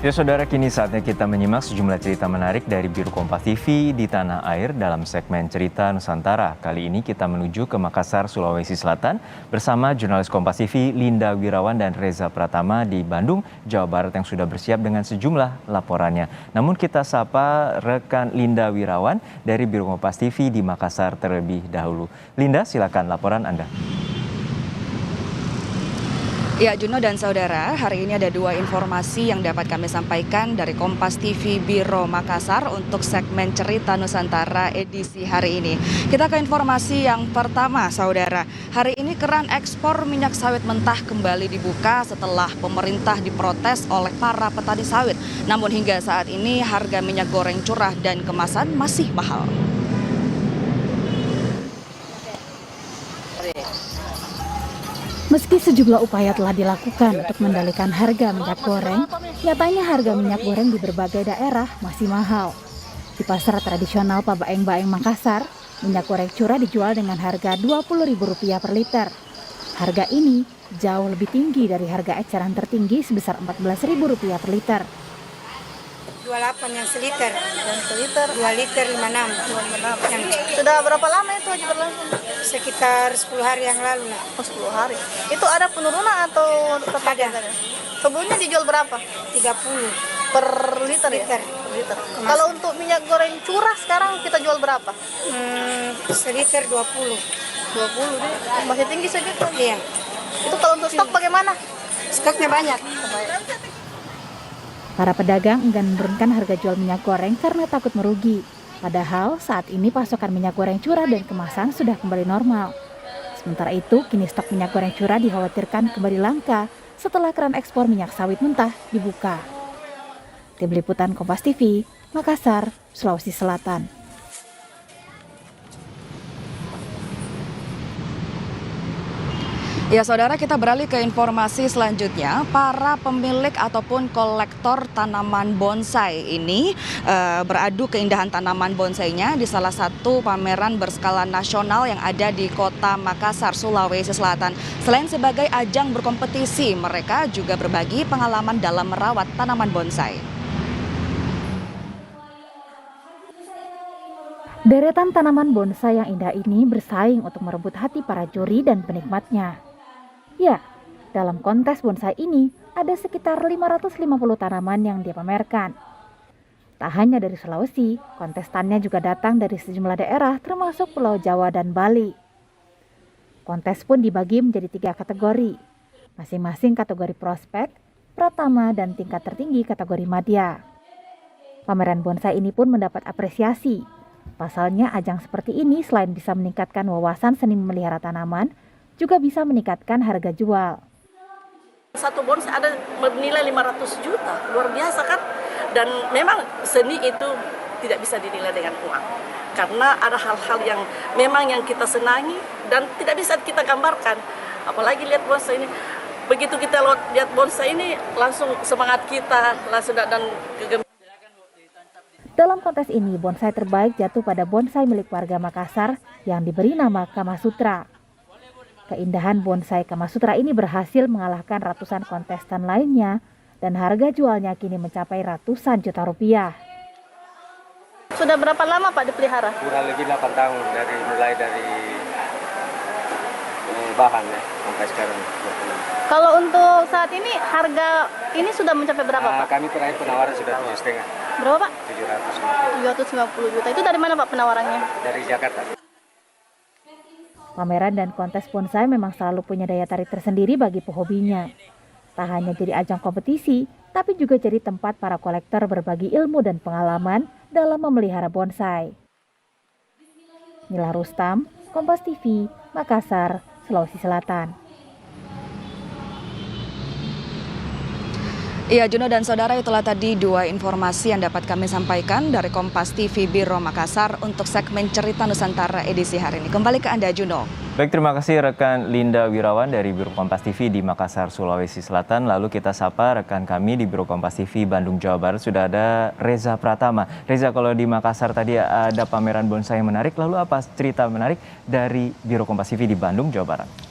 Ya saudara, kini saatnya kita menyimak sejumlah cerita menarik dari Biro Kompas TV di tanah air dalam segmen Cerita Nusantara. Kali ini kita menuju ke Makassar, Sulawesi Selatan bersama jurnalis Kompas TV Linda Wirawan dan Reza Pratama di Bandung, Jawa Barat yang sudah bersiap dengan sejumlah laporannya. Namun kita sapa rekan Linda Wirawan dari Biro Kompas TV di Makassar terlebih dahulu. Linda, silakan laporan Anda. Ya, Juno dan saudara, hari ini ada dua informasi yang dapat kami sampaikan dari Kompas TV Biro Makassar untuk segmen Cerita Nusantara edisi hari ini. Kita ke informasi yang pertama, saudara. Hari ini keran ekspor minyak sawit mentah kembali dibuka setelah pemerintah diprotes oleh para petani sawit. Namun hingga saat ini harga minyak goreng curah dan kemasan masih mahal. Meski sejumlah upaya telah dilakukan untuk mengendalikan harga minyak goreng, nyatanya harga minyak goreng di berbagai daerah masih mahal. Di pasar tradisional Pabaeng-Baeng Makassar, minyak goreng curah dijual dengan harga Rp20.000 per liter. Harga ini jauh lebih tinggi dari harga eceran tertinggi sebesar Rp14.000 per liter. 28 yang seliter. Yang seliter? 2 liter 56. Yang sudah berapa lama itu Haji berlangsung? sekitar 10 hari yang lalu lah. Oh, 10 hari. Itu ada penurunan atau tetap Ada. Sebelumnya dijual berapa? 30 Per liter ya? liter. Per liter. Kalau untuk minyak goreng curah sekarang kita jual berapa? Seliter 20. 20 deh. Masih tinggi segitu. Iya. Itu kalau untuk stok bagaimana? Stoknya banyak. Para pedagang enggan menurunkan harga jual minyak goreng karena takut merugi. Padahal saat ini pasokan minyak goreng curah dan kemasan sudah kembali normal. Sementara itu, kini stok minyak goreng curah dikhawatirkan kembali langka setelah keran ekspor minyak sawit mentah dibuka. Tim Liputan Kompas TV, Makassar, Sulawesi Selatan. Ya saudara, kita beralih ke informasi selanjutnya. Para pemilik ataupun kolektor tanaman bonsai ini beradu keindahan tanaman bonsainya di salah satu pameran berskala nasional yang ada di kota Makassar, Sulawesi Selatan. Selain sebagai ajang berkompetisi, mereka juga berbagi pengalaman dalam merawat tanaman bonsai. Deretan tanaman bonsai yang indah ini bersaing untuk merebut hati para juri dan penikmatnya. Ya, dalam kontes bonsai ini ada sekitar 550 tanaman yang dipamerkan. Tak hanya dari Sulawesi, kontestannya juga datang dari sejumlah daerah termasuk Pulau Jawa dan Bali. Kontes pun dibagi menjadi 3 kategori, masing-masing kategori prospek, pratama, dan tingkat tertinggi kategori madya. Pameran bonsai ini pun mendapat apresiasi. Pasalnya ajang seperti ini selain bisa meningkatkan wawasan seni memelihara tanaman, juga bisa meningkatkan harga jual. Satu bonsai ada bernilai 500 juta, luar biasa kan? Dan memang seni itu tidak bisa dinilai dengan uang. Karena ada hal-hal yang memang yang kita senangi dan tidak bisa kita gambarkan. Apalagi lihat bonsai ini. Begitu kita lihat bonsai ini, langsung semangat kita, langsung dan kegembiraan. Dalam kontes ini, bonsai terbaik jatuh pada bonsai milik warga Makassar yang diberi nama Kamasutra. Keindahan bonsai Kamasutra ini berhasil mengalahkan ratusan kontestan lainnya dan harga jualnya kini mencapai ratusan juta rupiah. Sudah berapa lama Pak dipelihara? Kurang lebih 8 tahun mulai dari bahan ya sampai sekarang. Kalau untuk saat ini harga ini sudah mencapai berapa Pak? Kami terakhir penawaran sudah 7,5. Berapa Pak? 750. 750 juta. Itu dari mana Pak penawarannya? Dari Jakarta. Pameran dan kontes bonsai memang selalu punya daya tarik tersendiri bagi pehobinya. Tak hanya jadi ajang kompetisi, tapi juga jadi tempat para kolektor berbagi ilmu dan pengalaman dalam memelihara bonsai. Nila Rustam, Kompas TV, Makassar, Sulawesi Selatan. Iya, Juno dan saudara, itulah tadi dua informasi yang dapat kami sampaikan dari Kompas TV Biro Makassar untuk segmen Cerita Nusantara edisi hari ini. Kembali ke Anda, Juno. Baik, terima kasih rekan Linda Wirawan dari Biro Kompas TV di Makassar, Sulawesi Selatan. Lalu kita sapa rekan kami di Biro Kompas TV Bandung, Jawa Barat. Sudah ada Reza Pratama. Reza, kalau di Makassar tadi ada pameran bonsai yang menarik, lalu apa cerita menarik dari Biro Kompas TV di Bandung, Jawa Barat?